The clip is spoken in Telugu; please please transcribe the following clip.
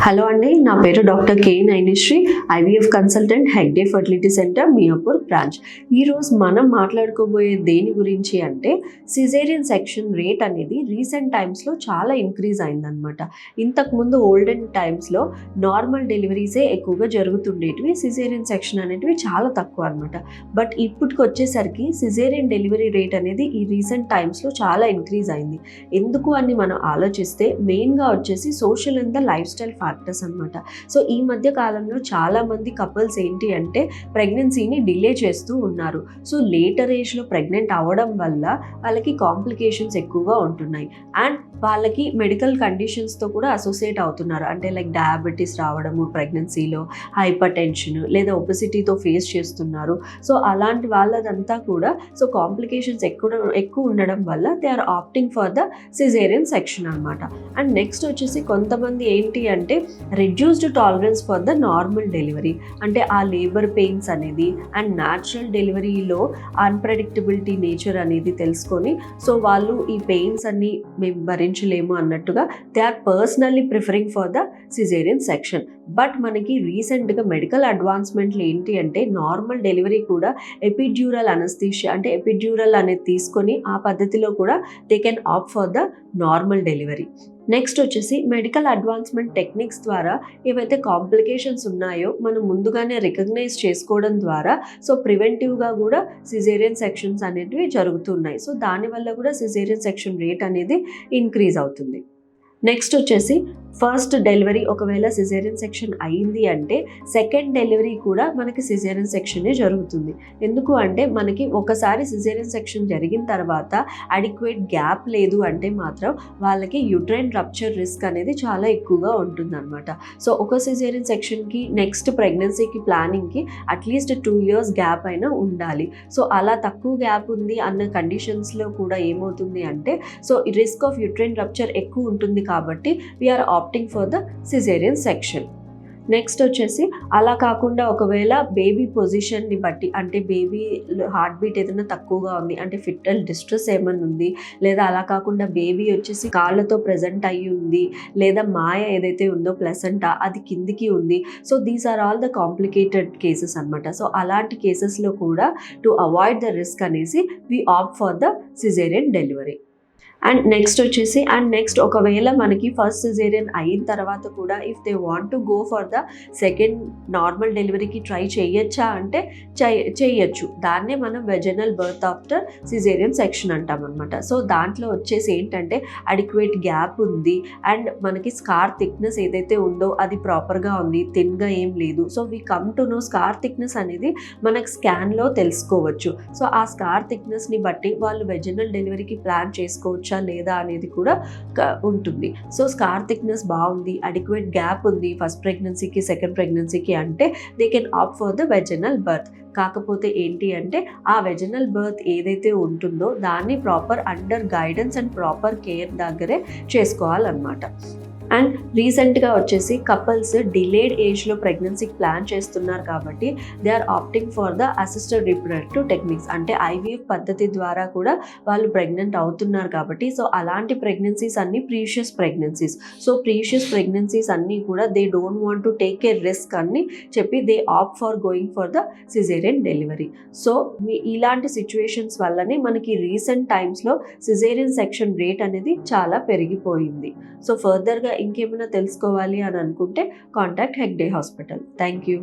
హలో అండి, నా పేరు doctor K Nainishri, IVF consultant, Hegde fertility centre, Miyapur branch. ఈరోజు మనం మాట్లాడుకోబోయే దేని గురించి అంటే సిజేరియన్ సెక్షన్ రేట్ అనేది రీసెంట్ టైమ్స్లో చాలా ఇంక్రీజ్ అయిందనమాట. ఇంతకుముందు ఓల్డెన్ టైమ్స్లో నార్మల్ డెలివరీసే ఎక్కువగా జరుగుతుండేటివి, సిజేరియన్ సెక్షన్ అనేటివి చాలా తక్కువ అనమాట. బట్ ఇప్పటికి వచ్చేసరికి సిజేరియన్ డెలివరీ రేట్ అనేది ఈ రీసెంట్ టైమ్స్లో చాలా ఇంక్రీజ్ అయింది. ఎందుకు అని మనం ఆలోచిస్తే మెయిన్గా వచ్చేసి social and the life style factors అనమాట. సో ఈ మధ్య కాలంలో చాలామంది కపుల్స్ ఏంటి అంటే ప్రెగ్నెన్సీని డిలే చేస్తూ ఉన్నారు. సో లేటర్ ఏజ్లో ప్రెగ్నెంట్ అవ్వడం వల్ల వాళ్ళకి కాంప్లికేషన్స్ ఎక్కువగా ఉంటున్నాయి అండ్ వాళ్ళకి మెడికల్ కండిషన్స్తో కూడా అసోసియేట్ అవుతున్నారు. అంటే లైక్ డయాబెటీస్ రావడము ప్రెగ్నెన్సీలో, హైపర్ టెన్షన్ లేదా ఒబెసిటీతో ఫేస్ చేస్తున్నారు. సో అలాంటి వాళ్ళదంతా కూడా సో కాంప్లికేషన్స్ ఎక్కువ ఉండడం వల్ల they are opting for the caesarean section అనమాట. అండ్ నెక్స్ట్ వచ్చేసి కొంతమంది ఏంటి అంటే reduced tolerance for the normal delivery, అంటే ఆ లేబర్ పెయిన్స్ అనేది అండ్ న్యాచురల్ డెలివరీలో అన్ప్రెడిక్టబిలిటీ నేచర్ అనేది తెలుసుకొని సో వాళ్ళు ఈ పెయిన్స్ అన్ని మేము భరించలేము అన్నట్టుగా they are personally preferring for the caesarean section. But మనకి రీసెంట్గా మెడికల్ అడ్వాన్స్మెంట్లు ఏంటి అంటే నార్మల్ డెలివరీ కూడా ఎపిడ్యూరల్ అనస్థీషియా, అంటే ఎపిడ్యూరల్ అనేది తీసుకొని ఆ పద్ధతిలో కూడా they can opt for the normal delivery. Next వచ్చేసి మెడికల్ అడ్వాన్స్మెంట్ టెక్నిక్స్ ద్వారా ఏవైతే కాంప్లికేషన్స్ ఉన్నాయో మనం ముందుగానే రికగ్నైజ్ చేసుకోవడం ద్వారా సో ప్రివెంటివ్గా కూడా సిజేరియన్ సెక్షన్స్ అనేటివి జరుగుతున్నాయి. సో దానివల్ల కూడా సిజేరియన్ సెక్షన్ రేట్ అనేది ఇంక్రీజ్ అవుతుంది. నెక్స్ట్ వచ్చేసి ఫస్ట్ డెలివరీ ఒకవేళ సిజేరియన్ సెక్షన్ అయింది అంటే సెకండ్ డెలివరీ కూడా మనకి సిజేరియన్ సెక్షనే జరుగుతుంది. ఎందుకు అంటే మనకి ఒకసారి సిజేరియన్ సెక్షన్ జరిగిన తర్వాత అడిక్వేట్ గ్యాప్ లేదు అంటే మాత్రం వాళ్ళకి యూట్రైన్ రప్చర్ రిస్క్ అనేది చాలా ఎక్కువగా ఉంటుందన్నమాట. సో ఒక సిజేరియన్ సెక్షన్కి నెక్స్ట్ ప్రెగ్నెన్సీకి ప్లానింగ్కి అట్లీస్ట్ 2 years గ్యాప్ అయినా ఉండాలి. సో అలా తక్కువ గ్యాప్ ఉంది అన్న కండిషన్స్లో కూడా ఏమవుతుంది అంటే so risk of uterine rupture ఎక్కువ ఉంటుంది కాబట్టి we are opting for the caesarean section. Next వచ్చేసి అలా కాకుండా ఒకవేళ బేబీ పొజిషన్ని బట్టి, అంటే బేబీ హార్ట్ బీట్ ఏదైనా తక్కువగా ఉంది అంటే ఫిటల్ డిస్ట్రెస్ ఏమైనా ఉంది, లేదా అలా కాకుండా బేబీ వచ్చేసి కాళ్ళతో ప్రెజెంట్ అయ్యి ఉంది, లేదా మాయ ఏదైతే ఉందో ప్లసెంటా అది కిందికి ఉంది. So these are all the complicated cases అనమాట. సో అలాంటి కేసెస్లో కూడా టు అవాయిడ్ ద రిస్క్ అనేసి we opt for the caesarean delivery. And next ఒకవేళ మనకి ఫస్ట్ సిజేరియన్ అయిన తర్వాత కూడా if they want to go for the second normal డెలివరీకి ట్రై చేయొచ్చా అంటే చేయొచ్చు. దాన్నే మనం vaginal birth after caesarean section అంటాం అనమాట. సో దాంట్లో వచ్చేసి ఏంటంటే అడిక్వేట్ గ్యాప్ ఉంది అండ్ మనకి స్కార్ థిక్నెస్ ఏదైతే ఉందో అది ప్రాపర్గా ఉంది, థిన్గా ఏం లేదు. So we come to know scar thickness అనేది మనకు స్కాన్లో తెలుసుకోవచ్చు. సో ఆ స్కార్ థిక్నెస్ని బట్టి వాళ్ళు వెజనల్ డెలివరీకి ప్లాన్ చేసుకోవచ్చు లేదా అనేది కూడా ఉంటుంది. సో స్కార్ థిక్నెస్ బాగుంది, అడిక్వేట్ గ్యాప్ ఉంది ఫస్ట్ ప్రెగ్నెన్సీకి సెకండ్ ప్రెగ్నెన్సీకి అంటే they can opt for the vaginal birth. కాకపోతే ఏంటి అంటే ఆ వెజనల్ బర్త్ ఏదైతే ఉంటుందో దాన్ని proper under guidance and proper care దగ్గరే చేసుకోవాలన్నమాట. అండ్ రీసెంట్గా వచ్చేసి కపుల్స్ డిలేడ్ ఏజ్లో ప్రెగ్నెన్సీకి ప్లాన్ చేస్తున్నారు కాబట్టి they are opting for the assisted reproductive techniques, అంటే ఐవీఎఫ్ పద్ధతి ద్వారా కూడా వాళ్ళు ప్రెగ్నెంట్ అవుతున్నారు కాబట్టి సో అలాంటి ప్రెగ్నెన్సీస్ అన్నీ precious pregnancies. So precious pregnancies అన్నీ కూడా they don't want to take a risk అని చెప్పి they opt for going for the caesarean delivery. So ఇలాంటి సిచ్యువేషన్స్ వల్లనే మనకి రీసెంట్ టైమ్స్లో సిజేరియన్ సెక్షన్ రేట్ అనేది చాలా పెరిగిపోయింది. సో ఫర్దర్గా ఇంకేమైనా తెలుసుకోవాలి అని అనుకుంటే contact Hegde hospital. Thank you.